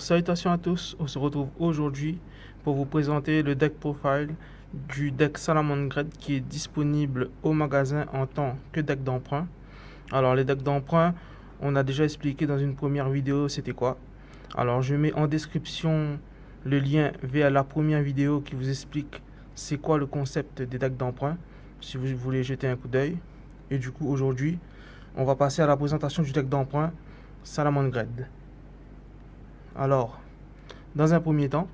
salutations à tous, on se retrouve aujourd'hui pour vous présenter le deck profile du deck Salamangreat qui est disponible au magasin en tant que deck d'emprunt. Alors les decks d'emprunt, on a déjà expliqué dans une première vidéo c'était quoi. Alors je mets en description le lien vers la première vidéo qui vous explique c'est quoi le concept des decks d'emprunt si vous voulez jeter un coup d'œil. Et du coup aujourd'hui on va passer à la présentation du deck d'emprunt Salamangreat. Alors, dans un premier temps,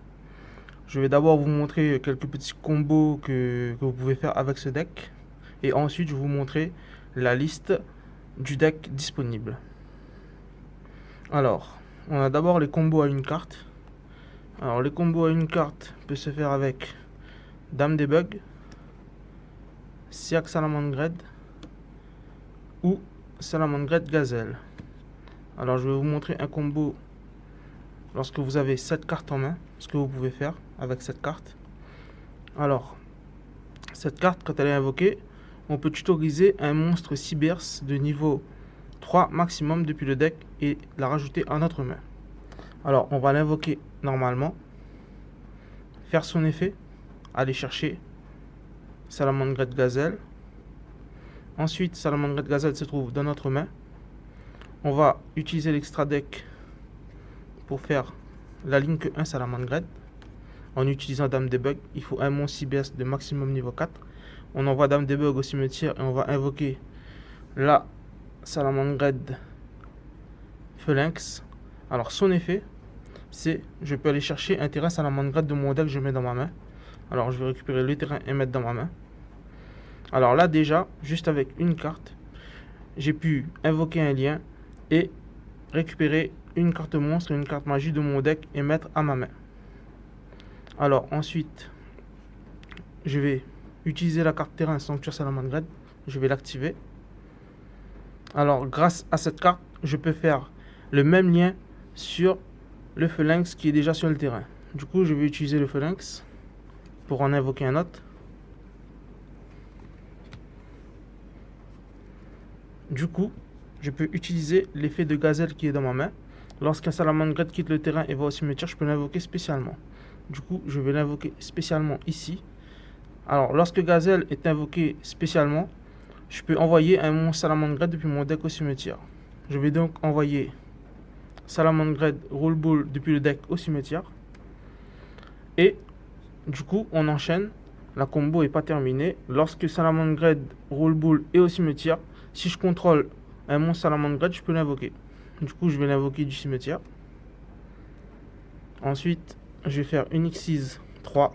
je vais d'abord vous montrer quelques petits combos que vous pouvez faire avec ce deck. Et ensuite, je vais vous montrer la liste du deck disponible. Alors, on a d'abord les combos à une carte. Alors, les combos à une carte peuvent se faire avec Dame des Bugs, Siak Salamangreat ou Salamangreat Gazelle. Alors, je vais vous montrer un combo lorsque vous avez cette carte en main, ce que vous pouvez faire avec cette carte. Alors, cette carte, quand elle est invoquée, on peut tutoriser un monstre Cyberse de niveau 3 maximum depuis le deck et la rajouter à notre main. Alors, on va l'invoquer normalement, faire son effet, aller chercher Salamangreat Gazelle. Ensuite, Salamangreat Gazelle se trouve dans notre main. On va utiliser l'extra deck pour faire la ligne que 1 Salamangreat. En utilisant Dame des Bugs, il faut un monstre CBS de maximum niveau 4. On envoie Dame des Bugs au cimetière et on va invoquer la Salamangreat Phalanx. Alors son effet, c'est je peux aller chercher un terrain Salamangreat de mon deck que je mets dans ma main. Alors je vais récupérer le terrain et mettre dans ma main. Alors là déjà, juste avec une carte, j'ai pu invoquer un lien et récupérer une carte monstre et une carte magie de mon deck et mettre à ma main. Alors ensuite, je vais utiliser la carte terrain Sanctuaire Salamangreat. Je vais l'activer. Alors grâce à cette carte, je peux faire le même lien sur le Phalanx qui est déjà sur le terrain. Du coup, je vais utiliser le Phalanx pour en invoquer un autre. Du coup, je peux utiliser l'effet de Gazelle qui est dans ma main. Lorsqu'un Salamangreat quitte le terrain et va au cimetière, je peux l'invoquer spécialement. Du coup, je vais l'invoquer spécialement ici. Alors, lorsque Gazelle est invoqué spécialement, je peux envoyer un monstre Salamangreat depuis mon deck au cimetière. Je vais donc envoyer Salamangreat Roll Ball depuis le deck au cimetière. Et du coup, on enchaîne. La combo n'est pas terminée. Lorsque Salamangreat Roll Ball est au cimetière, si je contrôle un monstre Salamangreat, je peux l'invoquer. Du coup, je vais l'invoquer du cimetière. Ensuite, je vais faire une X6 3.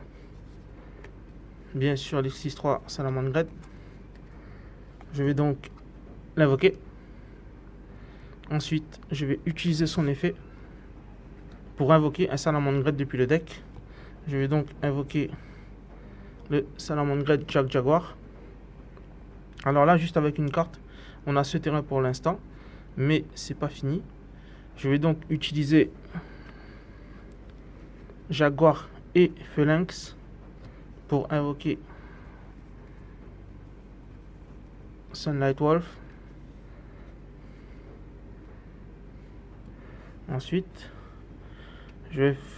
Bien sûr, l'X6 3 Salamangreat. Je vais donc l'invoquer. Ensuite, je vais utiliser son effet pour invoquer un Salamangreat depuis le deck. Je vais donc invoquer le Salamangreat Jack Jaguar. Alors là, juste avec une carte, on a ce terrain pour l'instant, mais c'est pas fini. Je vais donc utiliser Jaguar et Phalanx pour invoquer Sunlight Wolf. Ensuite,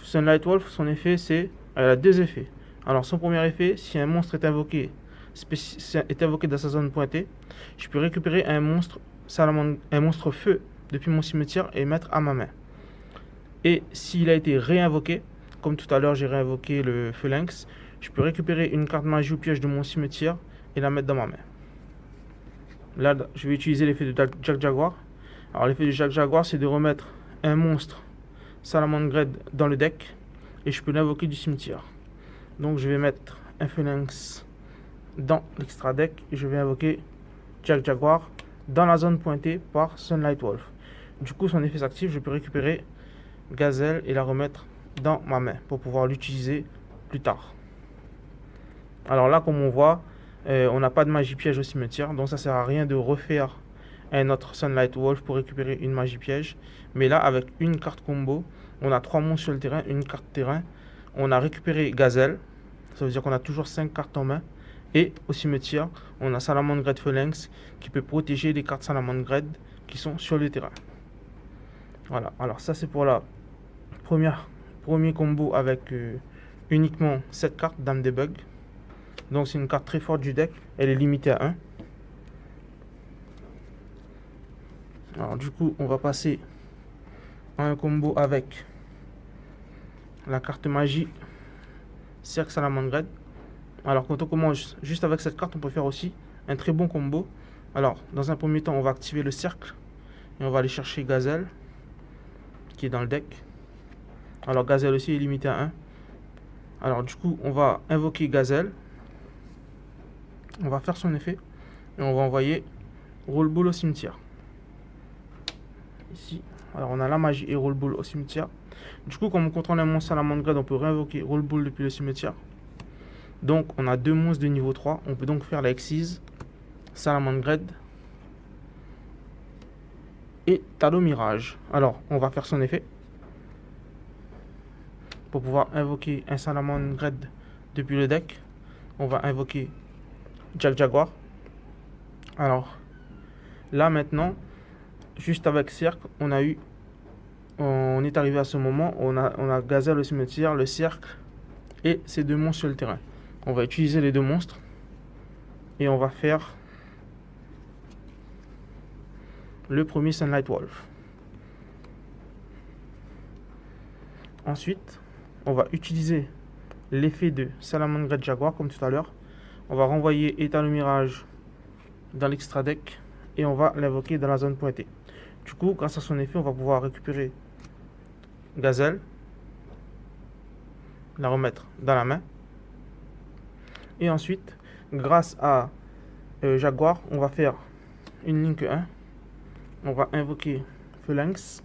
Sunlight Wolf, son effet c'est... Elle a deux effets. Alors son premier effet, si un monstre est invoqué dans sa zone pointée, je peux récupérer un monstre feu depuis mon cimetière et mettre à ma main. Et s'il a été réinvoqué, comme tout à l'heure j'ai réinvoqué le Phalanx, je peux récupérer une carte magie ou piège de mon cimetière et la mettre dans ma main. Là, je vais utiliser l'effet de Jack Jaguar. Alors l'effet de Jack Jaguar, c'est de remettre un monstre Salamangreat dans le deck et je peux l'invoquer du cimetière. Donc je vais mettre un Phalanx dans l'extra deck et je vais invoquer Jack Jaguar dans la zone pointée par Sunlight Wolf. Du coup, son effet s'active, je peux récupérer Gazelle et la remettre dans ma main pour pouvoir l'utiliser plus tard. Alors là, comme on voit, on n'a pas de magie piège au cimetière, donc ça sert à rien de refaire un autre Sunlight Wolf pour récupérer une magie piège. Mais là, avec une carte combo, on a 3 monstres sur le terrain, une carte terrain. On a récupéré Gazelle, ça veut dire qu'on a toujours 5 cartes en main. Et au cimetière, on a Salamangreat Phalanx qui peut protéger les cartes Salamangreat qui sont sur le terrain. Voilà, alors ça c'est pour premier combo avec uniquement cette carte, Dame des Bugs. Donc c'est une carte très forte du deck. Elle est limitée à 1. Alors du coup, on va passer à un combo avec la carte magie Cercle Salamandre Red. Alors quand on commence juste avec cette carte, on peut faire aussi un très bon combo. Alors dans un premier temps, on va activer le cercle et on va aller chercher Gazelle qui est dans le deck. Alors Gazelle aussi est limité à 1. Alors du coup, on va invoquer Gazelle. On va faire son effet et on va envoyer Roll-Bull au cimetière. Ici, alors on a la magie et Roll-Bull au cimetière. Du coup, comme on contrôle un monstre Salamandre, on peut réinvoquer Roll-Bull depuis le cimetière. Donc on a deux monstres de niveau 3. On peut donc faire la Xyz, Salamandre et Talomirage. Alors on va faire son effet pour pouvoir invoquer un Salamandre depuis le deck. On va invoquer Jack Jaguar. Alors là maintenant, juste avec cercle, on est arrivé à ce moment où on a Gazelle au cimetière, le cercle et ces deux monstres sur le terrain. On va utiliser les deux monstres et on va faire le premier Sunlight Wolf. Ensuite, on va utiliser l'effet de Salamandre Jaguar comme tout à l'heure. On va renvoyer État le Mirage dans l'extra deck et on va l'invoquer dans la zone pointée. Du coup, grâce à son effet, on va pouvoir récupérer Gazelle, la remettre dans la main. Et ensuite, grâce à Jaguar, on va faire une Link 1. On va invoquer Phalanx.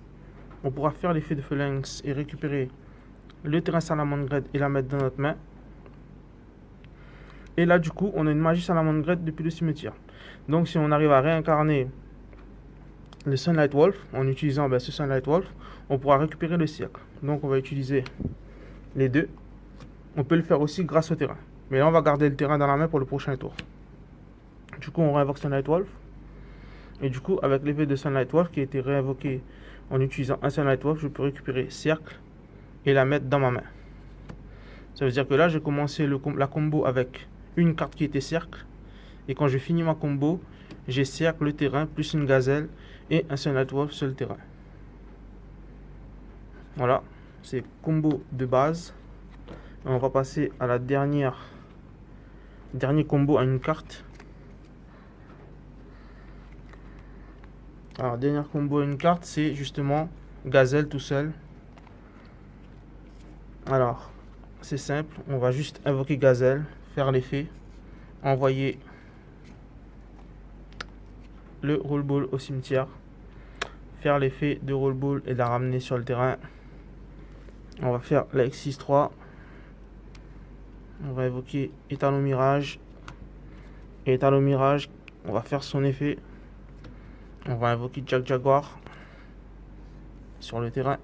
On pourra faire l'effet de Phalanx et récupérer le terrain Salamandre et la mettre dans notre main. Et là, du coup, on a une magie Salamandre depuis le cimetière. Donc, si on arrive à réincarner le Sunlight Wolf, en utilisant ce Sunlight Wolf, on pourra récupérer le cercle. Donc, on va utiliser les deux. On peut le faire aussi grâce au terrain. Mais là, on va garder le terrain dans la main pour le prochain tour. Du coup, on réinvoque Sunlight Wolf. Et du coup, avec l'effet de Sunlight Wolf qui a été réinvoqué en utilisant un Sunlight Wolf, je peux récupérer cercle et la mettre dans ma main. Ça veut dire que là, j'ai commencé la combo avec une carte qui était cercle. Et quand je finis ma combo, j'ai cercle, le terrain, plus une Gazelle et un Sunlight Wolf sur le terrain. Voilà, c'est combo de base. Et on va passer à la dernier combo à une carte. Alors, dernier combo à une carte, c'est justement Gazelle tout seul. Alors, c'est simple, on va juste invoquer Gazelle, faire l'effet, envoyer le Roll-Bull au cimetière, faire l'effet de Roll-Bull et la ramener sur le terrain. On va faire la X6-3. On va évoquer Étalon Mirage. Et Étalon Mirage, on va faire son effet. On va invoquer Jack Jaguar sur le terrain.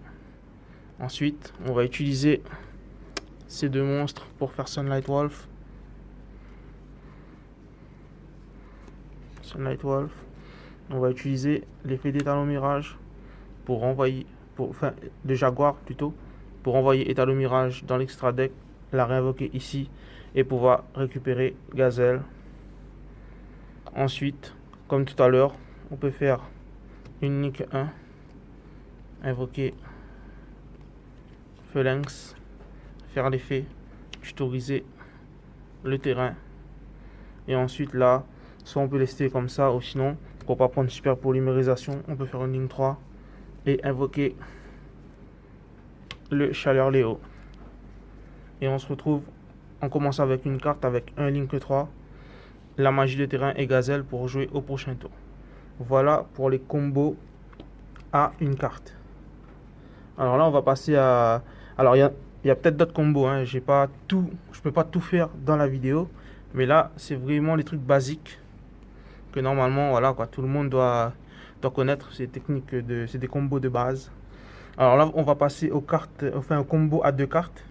Ensuite, on va utiliser ces deux monstres pour faire Sunlight Wolf. Sunlight Wolf. On va utiliser l'effet d'Étalon Mirage pour renvoyer, de Jaguar plutôt, pour envoyer Étalon Mirage dans l'extra deck, la réinvoquer ici et pouvoir récupérer Gazelle. Ensuite, comme tout à l'heure, on peut faire une Link 1, invoquer Phalanx, faire l'effet, tutoriser le terrain. Et ensuite là, soit on peut laisser comme ça, ou sinon, pour pas prendre super polymérisation, on peut faire une ligne 3 et invoquer le Chaleur Léo. Et on se retrouve, on commence avec une carte avec un Link 3, la magie de terrain et Gazelle pour jouer au prochain tour. Voilà pour les combos à une carte. Alors là, on va passer à... Alors, il y a peut-être d'autres combos, hein. Je peux pas tout faire dans la vidéo. Mais là, c'est vraiment les trucs basiques que normalement, voilà, quoi, tout le monde doit connaître. Ces techniques, c'est des combos de base. Alors là, on va passer aux cartes, enfin, au combo à deux cartes.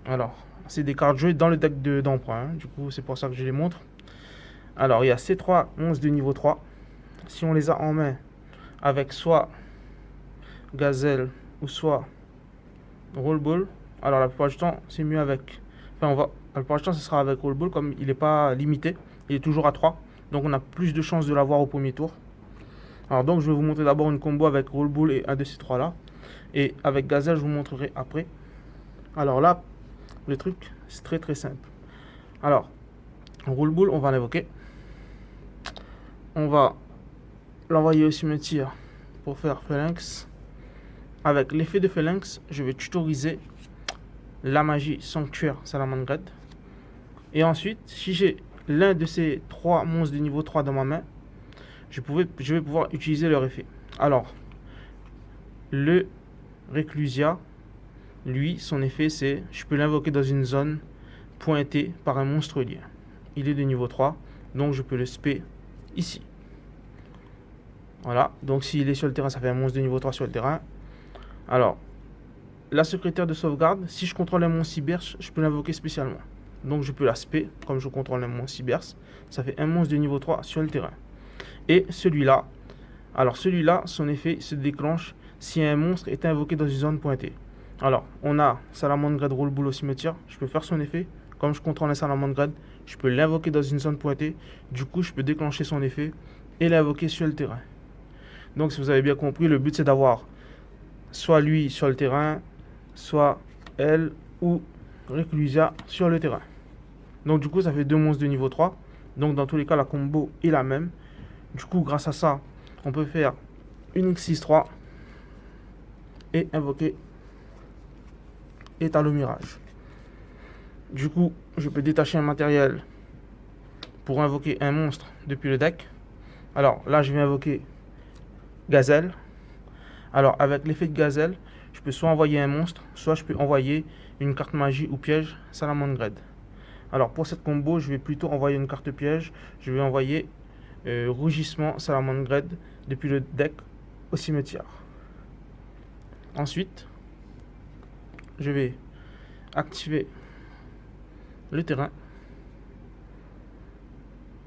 Alors, c'est des cartes jouées dans le deck d'emprunt, hein. Du coup, c'est pour ça que je les montre. Alors, il y a ces trois 11 de niveau 3. Si on les a en main avec soit Gazelle ou soit Rollball. Alors la plupart du temps, c'est mieux avec. Enfin, la plupart du temps, ce sera avec Rollball comme il n'est pas limité. Il est toujours à 3. Donc on a plus de chances de l'avoir au premier tour. Alors donc je vais vous montrer d'abord une combo avec Rollball et un de ces trois là. Et avec Gazelle, je vous montrerai après. Alors là, le truc, c'est très très simple. Alors, Rollball, on va l'invoquer. On va l'envoyer au cimetière pour faire Phalanx. Avec l'effet de Phalanx, je vais tutoriser la magie Sanctuaire Salamangread. Et ensuite, si j'ai l'un de ces trois monstres de niveau 3 dans ma main, je vais pouvoir utiliser leur effet. Alors, le Reclusia, lui, son effet, c'est je peux l'invoquer dans une zone pointée par un monstre lié. Il est de niveau 3, donc je peux le spé ici. Voilà, donc s'il est sur le terrain, ça fait un monstre de niveau 3 sur le terrain. Alors, la secrétaire de sauvegarde, si je contrôle un monstre cyberse, je peux l'invoquer spécialement. Donc je peux la spé, comme je contrôle un monstre cyberse. Ça fait un monstre de niveau 3 sur le terrain. Et celui-là, alors celui-là, son effet se déclenche si un monstre est invoqué dans une zone pointée. Alors, on a Salamangread Rollball au cimetière, je peux faire son effet. Comme je contrôle un Salamangread, je peux l'invoquer dans une zone pointée. Du coup, je peux déclencher son effet et l'invoquer sur le terrain. Donc, si vous avez bien compris, le but c'est d'avoir soit lui sur le terrain, soit elle ou Reclusia sur le terrain. Donc, du coup, ça fait deux monstres de niveau 3. Donc, dans tous les cas, la combo est la même. Du coup, grâce à ça, on peut faire une X6-3 et invoquer Étalon Mirage. Du coup, je peux détacher un matériel pour invoquer un monstre depuis le deck. Alors là, je vais invoquer Gazelle. Alors avec l'effet de Gazelle, je peux soit envoyer un monstre, soit je peux envoyer une carte magie ou piège Salamangread. Alors pour cette combo, je vais plutôt envoyer une carte piège. Je vais envoyer Rougissement Salamangread depuis le deck au cimetière. Ensuite, je vais activer le terrain.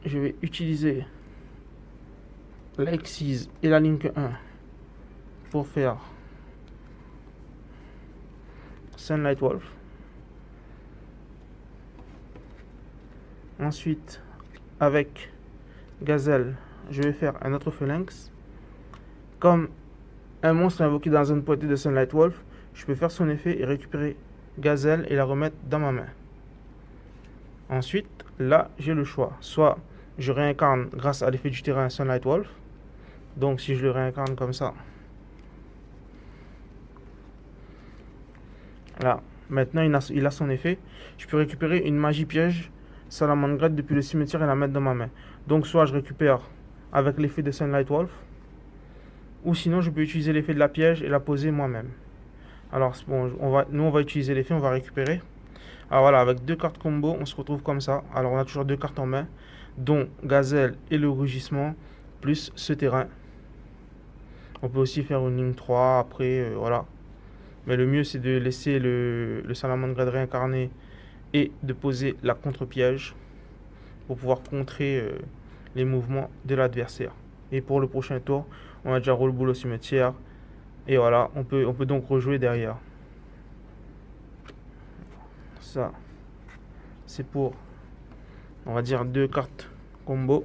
Je vais utiliser la X6 et la Link 1 pour faire Sunlight Wolf. Ensuite, avec Gazelle, je vais faire un autre Phalanx. Comme un monstre invoqué dans la zone pointée de Sunlight Wolf, je peux faire son effet et récupérer Gazelle et la remettre dans ma main. Ensuite, là, j'ai le choix. Soit je réincarne grâce à l'effet du terrain Sunlight Wolf. Donc, si je le réincarne comme ça. Là, maintenant, il a son effet. Je peux récupérer une magie piège Salamangread depuis le cimetière et la mettre dans ma main. Donc, soit je récupère avec l'effet de Sunlight Wolf. Ou sinon, je peux utiliser l'effet de la piège et la poser moi-même. Alors, bon, nous, on va utiliser l'effet, on va récupérer. Alors voilà, avec deux cartes combo, on se retrouve comme ça. Alors, on a toujours deux cartes en main, dont Gazelle et le Rugissement, plus ce terrain. On peut aussi faire une ligne 3 après, voilà. Mais le mieux, c'est de laisser le Salamangread réincarné et de poser la contre-piège pour pouvoir contrer les mouvements de l'adversaire. Et pour le prochain tour, on a déjà Rollball au cimetière. Et voilà, on peut donc rejouer derrière. Ça, c'est pour, on va dire, deux cartes combo.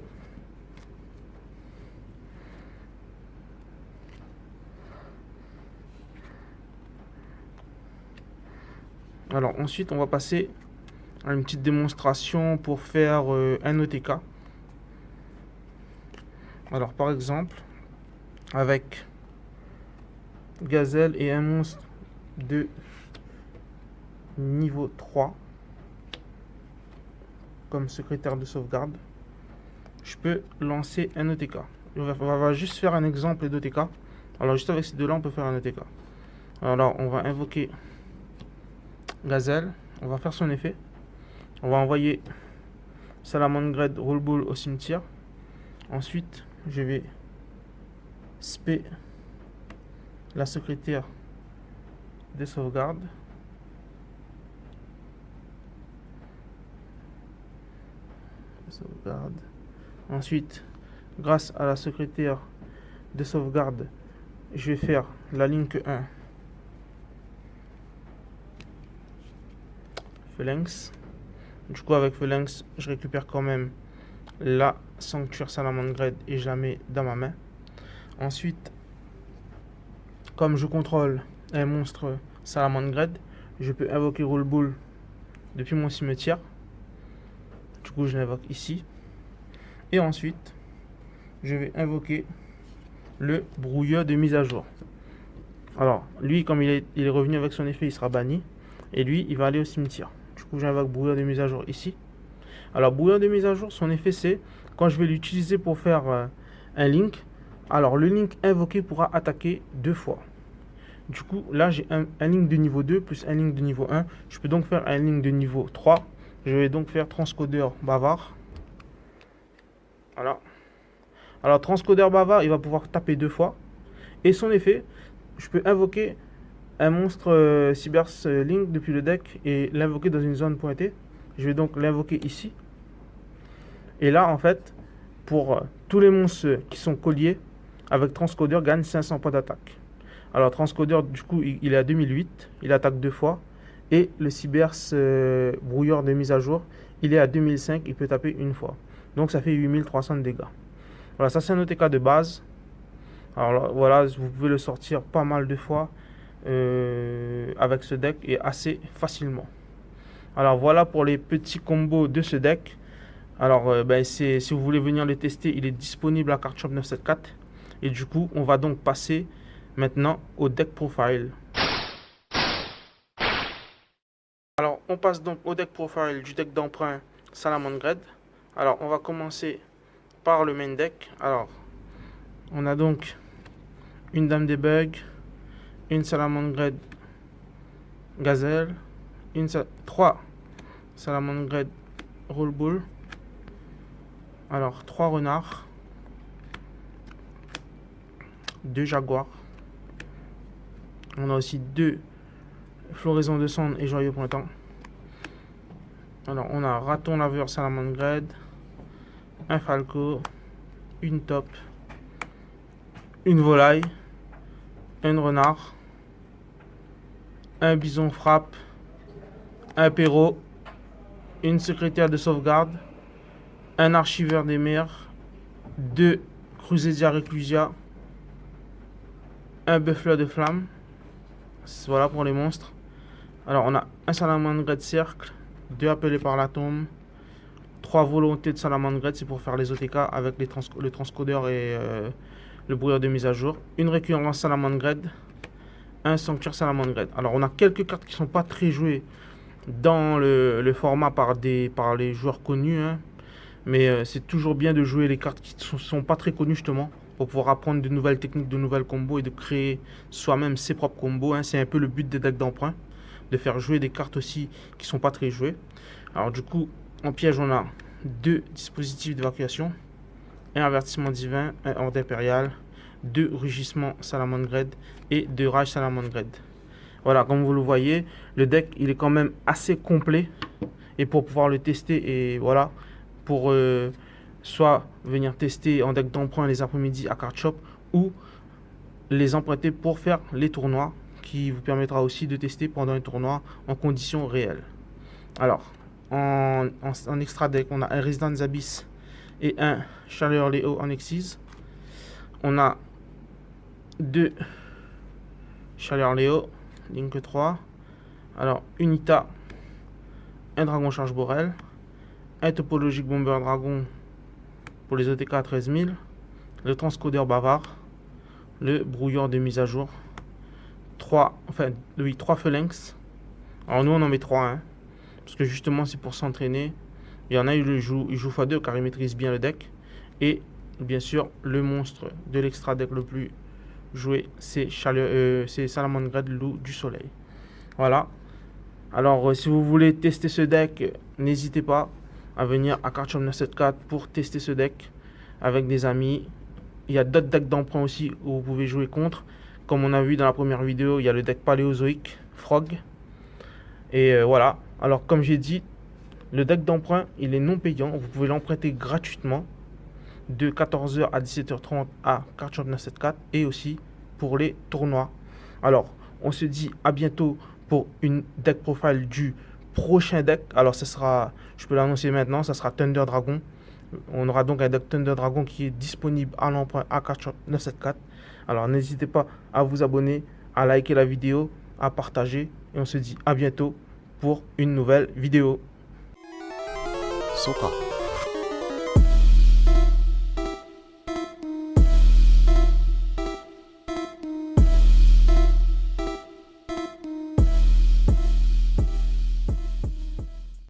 Alors ensuite, on va passer à une petite démonstration pour faire un OTK. Alors par exemple, avec Gazelle et un monstre de niveau 3 comme secrétaire de sauvegarde, je peux lancer un OTK. On va juste faire un exemple d'OTK. Alors juste avec ces deux là, on peut faire un OTK. Alors on va invoquer Gazelle, on va faire son effet. On va envoyer Salamangread Rollball au cimetière. Ensuite, je vais spé la secrétaire de sauvegarde. Ensuite, grâce à la secrétaire de sauvegarde, je vais faire la link 1 Phalanx. Du coup, avec Phalanx, je récupère quand même la Sanctuaire Salamandread et je la mets dans ma main. Ensuite, comme je contrôle un monstre Salamandread, je peux invoquer Rollbull depuis mon cimetière. Du coup, je l'invoque ici. Et ensuite, je vais invoquer le brouilleur de mise à jour. Alors, lui, comme il est revenu avec son effet, il sera banni. Et lui, il va aller au cimetière. Du coup, j'invoque brouilleur de mise à jour ici. Alors, brouilleur de mise à jour, son effet, c'est quand je vais l'utiliser pour faire un link. Alors, le link invoqué pourra attaquer 2 fois. Du coup, là, j'ai un link de niveau 2 plus un link de niveau 1. Je peux donc faire un link de niveau 3. Je vais donc faire transcodeur bavard. Voilà. Alors, transcodeur bavard, il va pouvoir taper 2 fois. Et son effet, je peux invoquer un monstre Cyber Link depuis le deck et l'invoquer dans une zone pointée. Je vais donc l'invoquer ici. Et là, en fait, pour tous les monstres qui sont colliers, avec transcodeur, gagne 500 points d'attaque. Alors, transcodeur, du coup, il est à 2008. Il attaque 2 fois. Et le Cybers brouilleur de mise à jour, il est à 2005. Il peut taper 1 fois. Donc, ça fait 8300 de dégâts. Voilà, ça c'est un OTK de base. Alors là, voilà, vous pouvez le sortir pas mal de fois avec ce deck et assez facilement. Alors voilà pour les petits combos de ce deck. Alors si vous voulez venir le tester, il est disponible à Card Shop 974. Et du coup, on va donc passer maintenant au deck profile. Alors on passe donc au deck profile du deck d'emprunt Salamandread. Alors on va commencer par le main deck. Alors on a donc une Dame des Bugs, une Salamandread Gazelle, 3 Salamandread Rollbull, alors 3 renards, 2 jaguars, on a aussi 2 floraisons de cendre et joyeux printemps. Alors on a raton laveur Salamandread, un falco, une taupe, une volaille, un renard, un bison frappe, un perro, une secrétaire de sauvegarde, un archiveur des mers, 2 Crusadia Reclusia, un buffler de flamme. Voilà pour les monstres. Alors on a un Salamandread cercle, 2 appelés par la tombe, 3 volontés de Salamandread, c'est pour faire les OTK avec le transcodeur et le brouilleur de mise à jour, une récurrence Salamandread, un sanctuaire Salamandread. Alors on a quelques cartes qui sont pas très jouées dans le format par les joueurs connus, hein. Mais c'est toujours bien de jouer les cartes qui sont pas très connues justement pour pouvoir apprendre de nouvelles techniques, de nouvelles combos et de créer soi-même ses propres combos, hein. C'est un peu le but des decks d'emprunt, de faire jouer des cartes aussi qui sont pas très jouées. Alors du coup, en piège, on a 2 dispositifs d'évacuation, un avertissement divin, un ordre impérial, 2 rugissements Salamandread et 2 rages Salamandread. Voilà, comme vous le voyez, le deck il est quand même assez complet. Et pour pouvoir le tester, et voilà, pour soit venir tester en deck d'emprunt les après-midi à Card Shop, ou les emprunter pour faire les tournois, qui vous permettra aussi de tester pendant un tournoi en conditions réelles. Alors, en extra deck, on a un Resident Abyss et un Chaleur Léo en Exis. On a 2 Chaleur Léo, Link 3. Alors, Unita, un Dragon Charge Borel, un Topologique Bomber Dragon pour les OTK à 13 000, le Transcodeur Bavard, le Brouilleur de mise à jour, 3 Phalanx. Alors nous on en met 3, hein, parce que justement c'est pour s'entraîner. Il y en a, il joue x2 car il maîtrise bien le deck. Et bien sûr le monstre de l'extra deck le plus joué, c'est Salamandread Loup du Soleil. Voilà. Alors si vous voulez tester ce deck, n'hésitez pas à venir à Card Shop 974 pour tester ce deck avec des amis. Il y a d'autres decks d'emprunt aussi où vous pouvez jouer contre. Comme on a vu dans la première vidéo, il y a le deck paléozoïque Frog. Et voilà. Alors comme j'ai dit, le deck d'emprunt il est non payant. Vous pouvez l'emprunter gratuitement de 14h à 17h30 à Card Shop 974 et aussi pour les tournois. Alors, on se dit à bientôt pour une deck profile du prochain deck. Alors, ce sera, je peux l'annoncer maintenant, ça sera Thunder Dragon. On aura donc un deck Thunder Dragon qui est disponible à l'emprunt AK974. Alors, n'hésitez pas à vous abonner, à liker la vidéo, à partager. Et on se dit à bientôt pour une nouvelle vidéo. Soka.